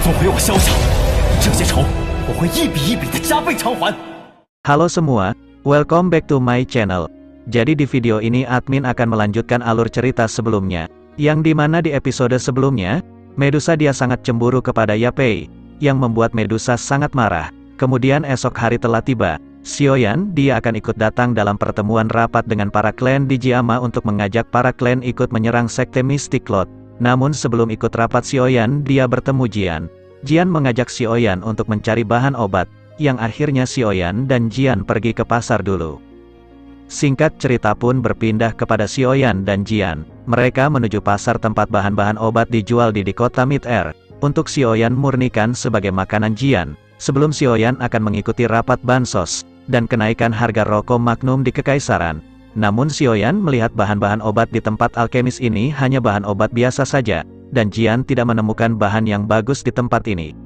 送回我萧家，这些仇我会一笔一笔的加倍偿还。 Halo semua, welcome back to my channel. Jadi di video ini admin akan melanjutkan alur cerita sebelumnya, yang dimana di episode sebelumnya, Medusa dia sangat cemburu kepada Yapei, yang membuat Medusa sangat marah. Kemudian esok hari telah tiba, Xiaoyan dia akan ikut datang dalam pertemuan rapat dengan para klan di Jiama untuk mengajak para klan ikut menyerang sekte Mystic Cloud. Namun sebelum ikut rapat Xiaoyan dia bertemu Jian. Jian mengajak Xiaoyan untuk mencari bahan obat, yang akhirnya Xiaoyan dan Jian pergi ke pasar dulu. Singkat cerita pun berpindah kepada Xiaoyan dan Jian. Mereka menuju pasar tempat bahan-bahan obat dijual di kota Mid-Air. Untuk Xiaoyan murnikan sebagai makanan Jian, sebelum Xiaoyan akan mengikuti rapat bansos, dan kenaikan harga rokok Magnum di Kekaisaran. Namun Xiaoyan melihat bahan-bahan obat di tempat alkemis ini hanya bahan obat biasa saja, dan Jian tidak menemukan bahan yang bagus di tempat ini.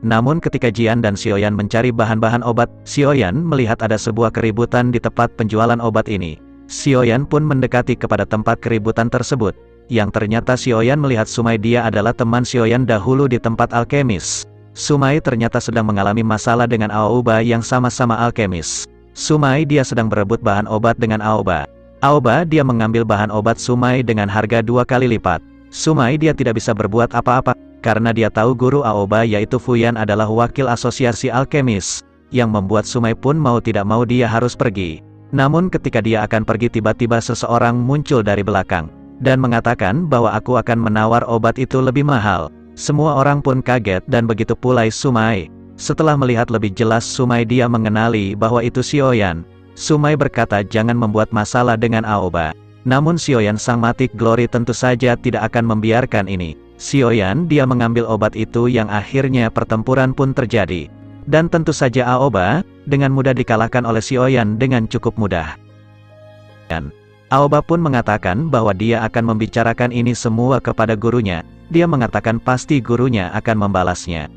Namun ketika Jian dan Xiaoyan mencari bahan-bahan obat, Xiaoyan melihat ada sebuah keributan di tempat penjualan obat ini. Xiaoyan pun mendekati kepada tempat keributan tersebut, yang ternyata Xiaoyan melihat Sumai dia adalah teman Xiaoyan dahulu di tempat alkemis. Sumai ternyata sedang mengalami masalah dengan Aoba yang sama-sama alkemis. Sumai dia sedang berebut bahan obat dengan Aoba. Aoba dia mengambil bahan obat Sumai dengan harga 2 kali lipat. Sumai dia tidak bisa berbuat apa-apa, karena dia tahu guru Aoba yaitu Fuyan adalah wakil asosiasi alkemis, yang membuat Sumai pun mau tidak mau dia harus pergi. Namun ketika dia akan pergi tiba-tiba seseorang muncul dari belakang, dan mengatakan bahwa aku akan menawar obat itu lebih mahal. Semua orang pun kaget dan begitu pula Sumai. Setelah melihat lebih jelas Sumai dia mengenali bahwa itu Xiaoyan. Sumai berkata jangan membuat masalah dengan Aoba. Namun Xiaoyan sang matik glory tentu saja tidak akan membiarkan ini. Xiaoyan dia mengambil obat itu yang akhirnya pertempuran pun terjadi. Dan tentu saja Aoba, dengan mudah dikalahkan oleh Xiaoyan dengan cukup mudah. Aoba pun mengatakan bahwa dia akan membicarakan ini semua kepada gurunya. Dia mengatakan pasti gurunya akan membalasnya.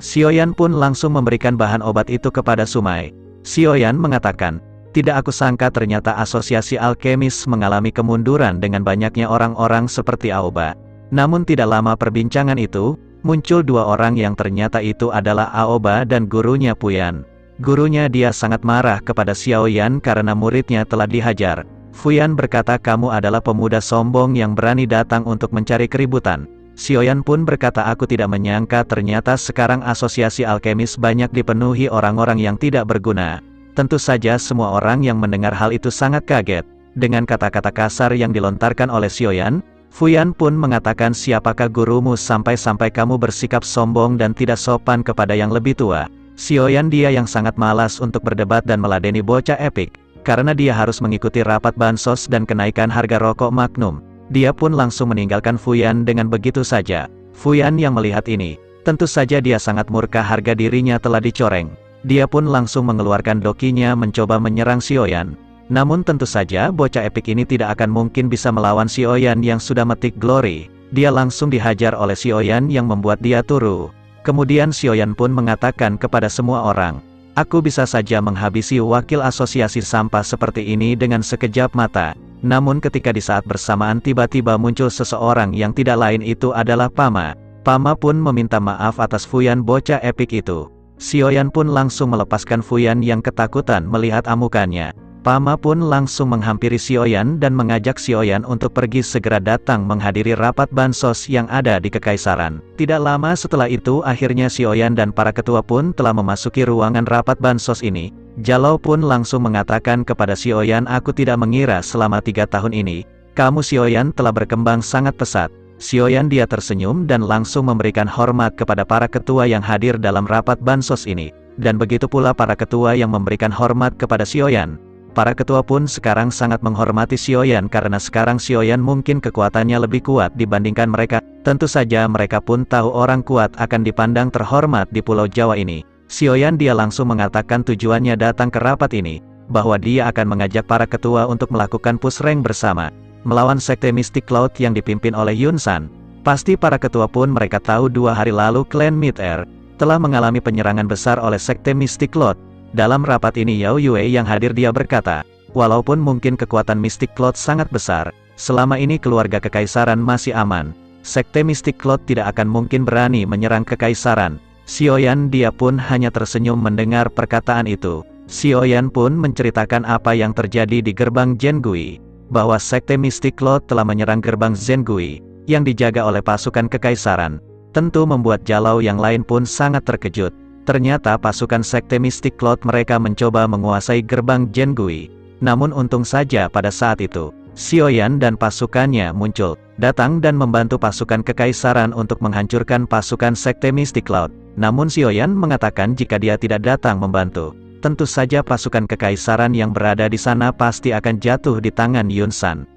Xiaoyan pun langsung memberikan bahan obat itu kepada Sumai. Xiaoyan mengatakan, tidak aku sangka ternyata asosiasi alkemis mengalami kemunduran dengan banyaknya orang-orang seperti Aoba. Namun tidak lama perbincangan itu, muncul dua orang yang ternyata itu adalah Aoba dan gurunya Fuyan. Gurunya dia sangat marah kepada Xiaoyan karena muridnya telah dihajar. Fuyan berkata kamu adalah pemuda sombong yang berani datang untuk mencari keributan. Xiaoyan pun berkata aku tidak menyangka ternyata sekarang asosiasi alkemis banyak dipenuhi orang-orang yang tidak berguna. Tentu saja semua orang yang mendengar hal itu sangat kaget. Dengan kata-kata kasar yang dilontarkan oleh Xiaoyan, Fuyan pun mengatakan siapakah gurumu sampai-sampai kamu bersikap sombong dan tidak sopan kepada yang lebih tua. Xiaoyan dia yang sangat malas untuk berdebat dan meladeni bocah epik, karena dia harus mengikuti rapat bansos dan kenaikan harga rokok Magnum. Dia pun langsung meninggalkan Fuyan dengan begitu saja. Fuyan yang melihat ini, tentu saja dia sangat murka harga dirinya telah dicoreng. Dia pun langsung mengeluarkan dokinya mencoba menyerang Xiaoyan. Namun tentu saja bocah epik ini tidak akan mungkin bisa melawan Xiaoyan yang sudah metik glory. Dia langsung dihajar oleh Xiaoyan yang membuat dia turu. Kemudian Xiaoyan pun mengatakan kepada semua orang, aku bisa saja menghabisi wakil asosiasi sampah seperti ini dengan sekejap mata. Namun ketika di saat bersamaan tiba-tiba muncul seseorang yang tidak lain itu adalah Pama. Pama pun meminta maaf atas Fuyan bocah epik itu. Xiaoyan pun langsung melepaskan Fuyan yang ketakutan melihat amukannya. Pama pun langsung menghampiri Xiaoyan dan mengajak Xiaoyan untuk pergi segera datang menghadiri rapat bansos yang ada di Kekaisaran. Tidak lama setelah itu akhirnya Xiaoyan dan para ketua pun telah memasuki ruangan rapat bansos ini. Jalou pun langsung mengatakan kepada Xiaoyan aku tidak mengira selama 3 tahun ini, kamu Xiaoyan telah berkembang sangat pesat. Xiaoyan dia tersenyum dan langsung memberikan hormat kepada para ketua yang hadir dalam rapat bansos ini. Dan begitu pula para ketua yang memberikan hormat kepada Xiaoyan. Para ketua pun sekarang sangat menghormati Xiaoyan karena sekarang Xiaoyan mungkin kekuatannya lebih kuat dibandingkan mereka. Tentu saja mereka pun tahu orang kuat akan dipandang terhormat di Pulau Jawa ini. Xiaoyan dia langsung mengatakan tujuannya datang ke rapat ini, bahwa dia akan mengajak para ketua untuk melakukan push rank bersama, melawan sekte Mystic Cloud yang dipimpin oleh Yun San. Pasti para ketua pun mereka tahu 2 hari lalu klan Mid-Air telah mengalami penyerangan besar oleh sekte Mystic Cloud. Dalam rapat ini Yao Yue yang hadir dia berkata, walaupun mungkin kekuatan Mystic Cloud sangat besar, selama ini keluarga kekaisaran masih aman. Sekte Mystic Cloud tidak akan mungkin berani menyerang kekaisaran. Xiaoyan dia pun hanya tersenyum mendengar perkataan itu. Xiaoyan pun menceritakan apa yang terjadi di gerbang Zhengui, bahwa Sekte Mystic Cloud telah menyerang gerbang Zhengui, yang dijaga oleh pasukan kekaisaran. Tentu membuat Jalau yang lain pun sangat terkejut. Ternyata pasukan Sekte Mystic Cloud mereka mencoba menguasai gerbang Zhengui. Namun untung saja pada saat itu, Xiaoyan dan pasukannya muncul, datang dan membantu pasukan kekaisaran untuk menghancurkan pasukan Sekte Mystic Cloud. Namun Xiaoyan mengatakan jika dia tidak datang membantu, tentu saja pasukan kekaisaran yang berada di sana pasti akan jatuh di tangan Yun San.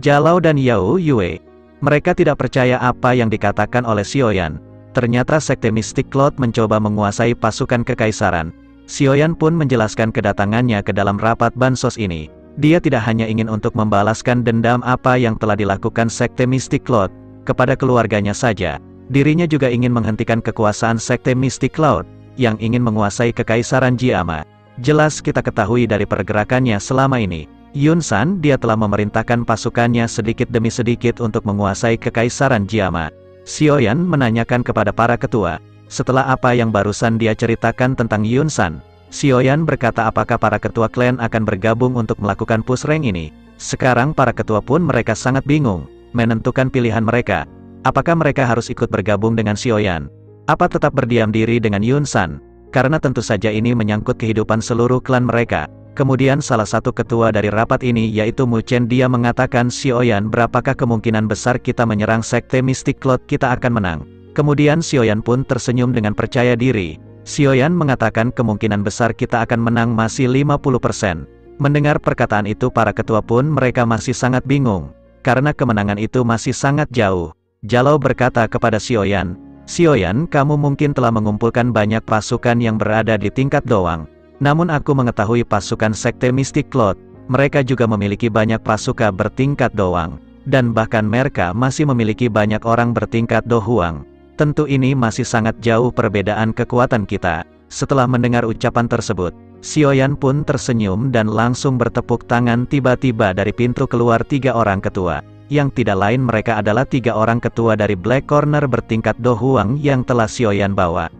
Jalau dan Yao Yue, mereka tidak percaya apa yang dikatakan oleh Xiaoyan. Ternyata Sekte Mystic Cloud mencoba menguasai pasukan kekaisaran. Xiaoyan pun menjelaskan kedatangannya ke dalam rapat bansos ini. Dia tidak hanya ingin untuk membalaskan dendam apa yang telah dilakukan Sekte Mystic Cloud kepada keluarganya saja. Dirinya juga ingin menghentikan kekuasaan Sekte Mystic Cloud yang ingin menguasai kekaisaran Jiama. Jelas kita ketahui dari pergerakannya selama ini, Yun San dia telah memerintahkan pasukannya sedikit demi sedikit untuk menguasai kekaisaran Jiama. Xiaoyan menanyakan kepada para ketua, setelah apa yang barusan dia ceritakan tentang Yun San, Xiaoyan berkata apakah para ketua klan akan bergabung untuk melakukan push rank ini. Sekarang para ketua pun mereka sangat bingung, menentukan pilihan mereka. Apakah mereka harus ikut bergabung dengan Xiaoyan? Apa tetap berdiam diri dengan Yun San? Karena tentu saja ini menyangkut kehidupan seluruh klan mereka. Kemudian salah satu ketua dari rapat ini yaitu Mu Chen dia mengatakan, Xiaoyan, berapakah kemungkinan besar kita menyerang Sekte Mystic Cloud kita akan menang? Kemudian Xiaoyan pun tersenyum dengan percaya diri. Xiaoyan mengatakan kemungkinan besar kita akan menang masih 50%. Mendengar perkataan itu para ketua pun mereka masih sangat bingung, karena kemenangan itu masih sangat jauh. Jalau berkata kepada Xiaoyan, Xiaoyan, kamu mungkin telah mengumpulkan banyak pasukan yang berada di tingkat doang. Namun aku mengetahui pasukan Sekte Mystic Cloud, mereka juga memiliki banyak pasukan bertingkat doang. Dan bahkan mereka masih memiliki banyak orang bertingkat dohuang. Tentu ini masih sangat jauh perbedaan kekuatan kita. Setelah mendengar ucapan tersebut, Xiaoyan pun tersenyum dan langsung bertepuk tangan. Tiba-tiba dari pintu keluar 3 orang ketua. Yang tidak lain mereka adalah 3 orang ketua dari Black Corner bertingkat dohuang yang telah Xiaoyan bawa.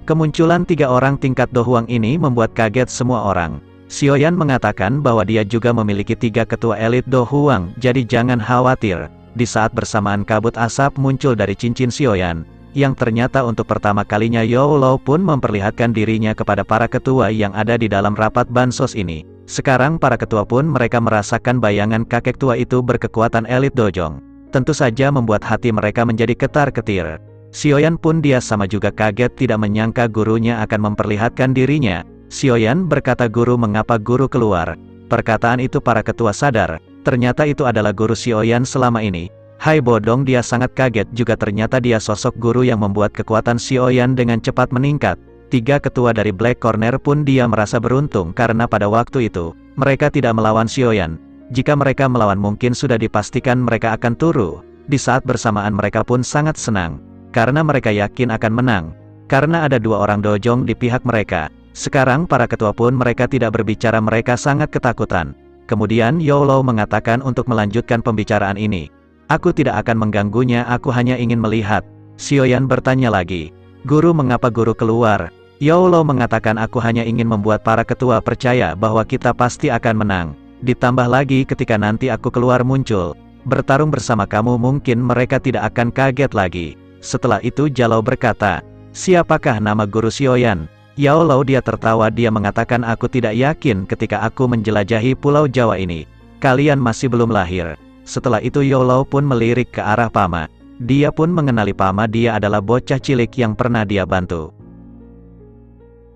Kemunculan 3 orang tingkat dohuang ini membuat kaget semua orang. Xiaoyan mengatakan bahwa dia juga memiliki 3 ketua elit dohuang, jadi jangan khawatir. Di saat bersamaan kabut asap muncul dari cincin Xiaoyan, yang ternyata untuk pertama kalinya Yao Lao pun memperlihatkan dirinya kepada para ketua yang ada di dalam rapat bansos ini. Sekarang para ketua pun mereka merasakan bayangan kakek tua itu berkekuatan elit dojong. Tentu saja membuat hati mereka menjadi ketar-ketir. Xiaoyan pun dia sama juga kaget tidak menyangka gurunya akan memperlihatkan dirinya. Xiaoyan berkata, guru, mengapa guru keluar? Perkataan itu para ketua sadar, ternyata itu adalah guru Xiaoyan selama ini. Hai bodong, dia sangat kaget juga ternyata dia sosok guru yang membuat kekuatan Xiaoyan dengan cepat meningkat. 3 ketua dari Black Corner pun dia merasa beruntung karena pada waktu itu, mereka tidak melawan Xiaoyan. Jika mereka melawan mungkin sudah dipastikan mereka akan turu. Di saat bersamaan mereka pun sangat senang, karena mereka yakin akan menang. Karena ada 2 orang dojong di pihak mereka. Sekarang para ketua pun mereka tidak berbicara, mereka sangat ketakutan. Kemudian Yao Lao mengatakan untuk melanjutkan pembicaraan ini. Aku tidak akan mengganggunya, aku hanya ingin melihat. Xiaoyan bertanya lagi. Guru, mengapa guru keluar? Yao Lao mengatakan aku hanya ingin membuat para ketua percaya bahwa kita pasti akan menang. Ditambah lagi ketika nanti aku keluar muncul, bertarung bersama kamu mungkin mereka tidak akan kaget lagi. Setelah itu Jalau berkata, siapakah nama guru Xiaoyan? Yao Lao dia tertawa, dia mengatakan aku tidak yakin ketika aku menjelajahi pulau Jawa ini. Kalian masih belum lahir. Setelah itu Yao Lao pun melirik ke arah Pama. Dia pun mengenali Pama, dia adalah bocah cilik yang pernah dia bantu.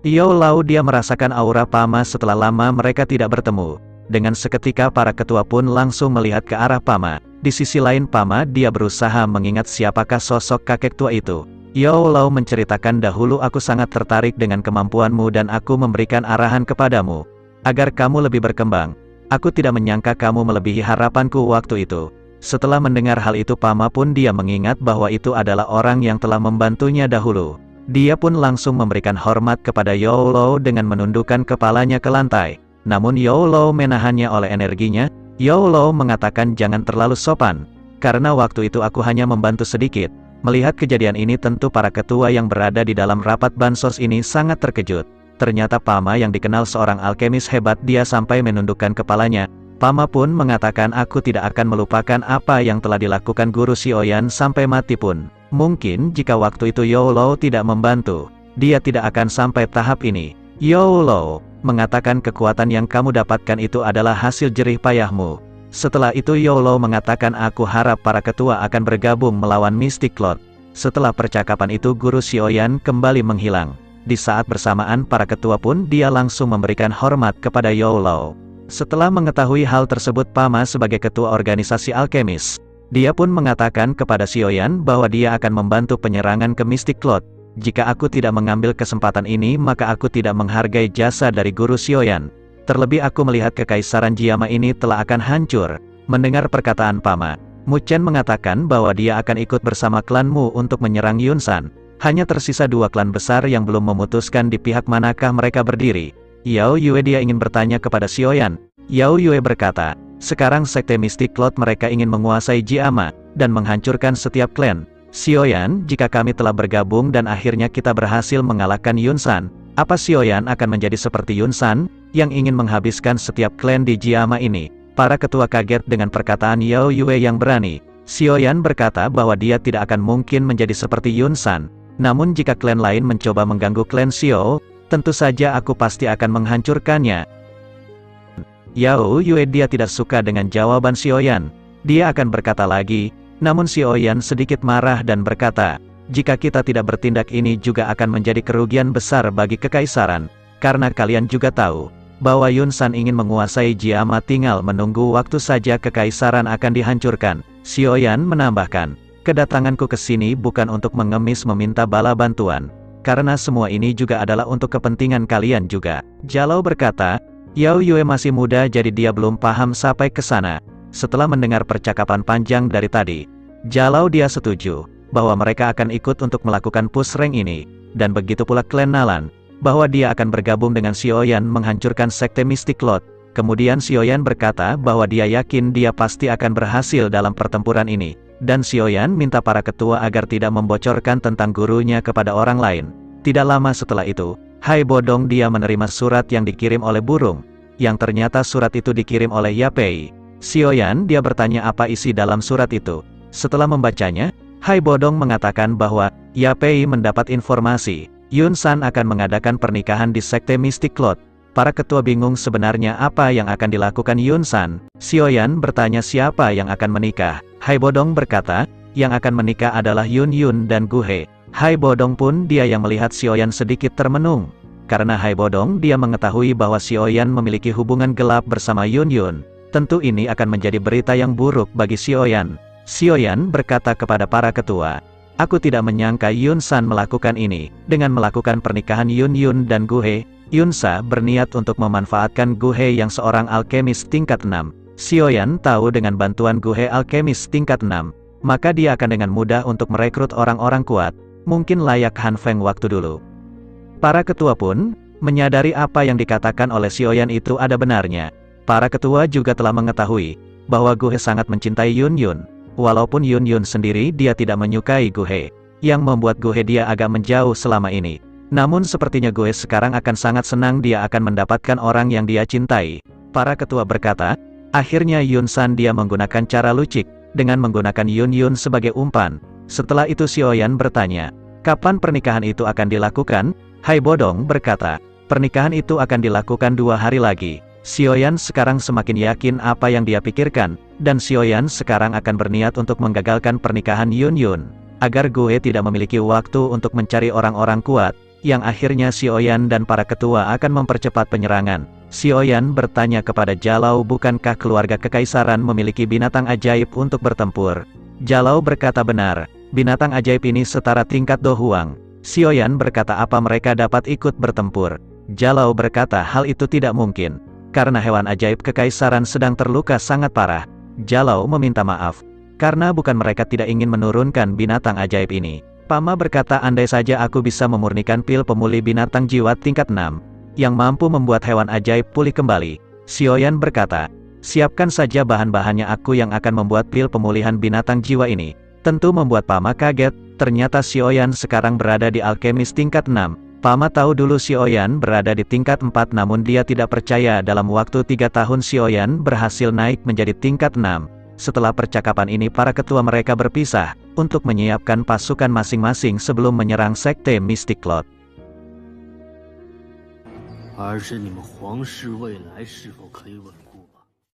Yao Lao dia merasakan aura Pama setelah lama mereka tidak bertemu. Dengan seketika para ketua pun langsung melihat ke arah Pama. Di sisi lain Pama dia berusaha mengingat siapakah sosok kakek tua itu. Yao Lao menceritakan, dahulu aku sangat tertarik dengan kemampuanmu dan aku memberikan arahan kepadamu agar kamu lebih berkembang. Aku tidak menyangka kamu melebihi harapanku waktu itu. Setelah mendengar hal itu Pama pun dia mengingat bahwa itu adalah orang yang telah membantunya dahulu. Dia pun langsung memberikan hormat kepada Yao Lao dengan menundukkan kepalanya ke lantai. Namun Yao Lao menahannya oleh energinya. Yao Lao mengatakan jangan terlalu sopan. karena waktu itu aku hanya membantu sedikit. Melihat kejadian ini tentu para ketua yang berada di dalam rapat bansos ini sangat terkejut. Ternyata Pama yang dikenal seorang alkemis hebat, dia sampai menundukkan kepalanya. Pama pun mengatakan aku tidak akan melupakan apa yang telah dilakukan Guru Xiaoyan sampai mati pun. Mungkin jika waktu itu Youlo tidak membantu, dia tidak akan sampai tahap ini. Youlo mengatakan kekuatan yang kamu dapatkan itu adalah hasil jerih payahmu. Setelah itu Youlo mengatakan aku harap para ketua akan bergabung melawan Mystic Cloud. Setelah percakapan itu Guru Xiaoyan kembali menghilang. Di saat bersamaan para ketua pun dia langsung memberikan hormat kepada Youlo. Setelah mengetahui hal tersebut Pama sebagai ketua organisasi alkemis, dia pun mengatakan kepada Xiaoyan bahwa dia akan membantu penyerangan ke Mystic Cloud. Jika aku tidak mengambil kesempatan ini maka aku tidak menghargai jasa dari Guru Xiaoyan. Terlebih aku melihat kekaisaran Jiama ini telah akan hancur. Mendengar perkataan Pama, Mu Chen mengatakan bahwa dia akan ikut bersama klanmu untuk menyerang Yunsan. Hanya tersisa 2 klan besar yang belum memutuskan di pihak manakah mereka berdiri. Yao Yue dia ingin bertanya kepada Xiaoyan. Yao Yue berkata, sekarang sekte Mystic Cloud mereka ingin menguasai Jiama dan menghancurkan setiap klan. Xiaoyan, jika kami telah bergabung dan akhirnya kita berhasil mengalahkan Yunsan, apa Xiaoyan akan menjadi seperti Yunsan, yang ingin menghabiskan setiap klan di Jiama ini? Para ketua kaget dengan perkataan Yao Yue yang berani. Xiaoyan berkata bahwa dia tidak akan mungkin menjadi seperti Yunsan. Namun jika klan lain mencoba mengganggu klan Xiao, tentu saja aku pasti akan menghancurkannya. Yao Yue dia tidak suka dengan jawaban Xiaoyan. Dia akan berkata lagi, namun Xiaoyan sedikit marah dan berkata, jika kita tidak bertindak ini juga akan menjadi kerugian besar bagi kekaisaran. Karena kalian juga tahu, bahwa Yunsan ingin menguasai Jiama tinggal menunggu waktu saja kekaisaran akan dihancurkan. Xiaoyan menambahkan, kedatanganku ke sini bukan untuk mengemis meminta bala bantuan. Karena semua ini juga adalah untuk kepentingan kalian juga. Jalou berkata, Yao Yue masih muda jadi dia belum paham sampai ke sana. Setelah mendengar percakapan panjang dari tadi, Jalou dia setuju bahwa mereka akan ikut untuk melakukan push rank ini, dan begitu pula klan Nalan, bahwa dia akan bergabung dengan Xiaoyan menghancurkan sekte Mystic Cloud. Kemudian Xiaoyan berkata bahwa dia yakin dia pasti akan berhasil dalam pertempuran ini, dan Xiaoyan minta para ketua agar tidak membocorkan tentang gurunya kepada orang lain. Tidak lama setelah itu, Hai Bodong dia menerima surat yang dikirim oleh burung, yang ternyata surat itu dikirim oleh Yapei. Xiaoyan dia bertanya apa isi dalam surat itu. Setelah membacanya, Hai Bodong mengatakan bahwa Yapei mendapat informasi Yunsan akan mengadakan pernikahan di sekte Mystic Cloud. Para ketua bingung sebenarnya apa yang akan dilakukan Yunsan. Xiaoyan bertanya siapa yang akan menikah. Hai Bodong berkata, yang akan menikah adalah Yun Yun dan Gu He. Hai Bodong pun dia yang melihat Xiaoyan sedikit termenung. Karena Hai Bodong dia mengetahui bahwa Xiaoyan memiliki hubungan gelap bersama Yun Yun. Tentu ini akan menjadi berita yang buruk bagi Xiaoyan. Xiaoyan berkata kepada para ketua, aku tidak menyangka Yunsan melakukan ini. Dengan melakukan pernikahan Yun Yun dan Gu He, Yunsa berniat untuk memanfaatkan Gu He yang seorang alkemis tingkat 6. Xiaoyan tahu dengan bantuan Gu He alkemis tingkat 6, maka dia akan dengan mudah untuk merekrut orang-orang kuat, mungkin layak Han Feng waktu dulu. Para ketua pun menyadari apa yang dikatakan oleh Xiaoyan itu ada benarnya. Para ketua juga telah mengetahui bahwa Gu He sangat mencintai Yun Yun. Walaupun Yun Yun sendiri dia tidak menyukai Gu He, yang membuat Gu He dia agak menjauh selama ini. Namun sepertinya Gu He sekarang akan sangat senang dia akan mendapatkan orang yang dia cintai. Para ketua berkata, akhirnya Yunsan dia menggunakan cara lucik, dengan menggunakan Yun Yun sebagai umpan. Setelah itu Xiaoyan bertanya, kapan pernikahan itu akan dilakukan? Hai Bodong berkata, pernikahan itu akan dilakukan 2 hari lagi. Xiaoyan sekarang semakin yakin apa yang dia pikirkan, dan Xiaoyan sekarang akan berniat untuk menggagalkan pernikahan Yun Yun, agar Gu He tidak memiliki waktu untuk mencari orang-orang kuat, yang akhirnya Xiaoyan dan para ketua akan mempercepat penyerangan. Xiaoyan bertanya kepada Jalou bukankah keluarga kekaisaran memiliki binatang ajaib untuk bertempur? Jalou berkata benar, binatang ajaib ini setara tingkat Do Huang. Xiaoyan berkata apa mereka dapat ikut bertempur? Jalou berkata hal itu tidak mungkin. Karena hewan ajaib kekaisaran sedang terluka sangat parah. Jalou meminta maaf, karena bukan mereka tidak ingin menurunkan binatang ajaib ini. Pama berkata andai saja aku bisa memurnikan pil pemulih binatang jiwa tingkat 6, yang mampu membuat hewan ajaib pulih kembali. Xiaoyan berkata, Siapkan saja bahan-bahannya, aku yang akan membuat pil pemulihan binatang jiwa ini. Tentu membuat Pama kaget, ternyata Xiaoyan sekarang berada di alkemis tingkat 6. Pama tahu dulu Xiaoyan berada di tingkat 4 namun dia tidak percaya dalam waktu 3 tahun Xiaoyan berhasil naik menjadi tingkat 6. Setelah percakapan ini para ketua mereka berpisah, untuk menyiapkan pasukan masing-masing sebelum menyerang sekte Mystic Cloud. 而是你们皇室未来是否可以稳固？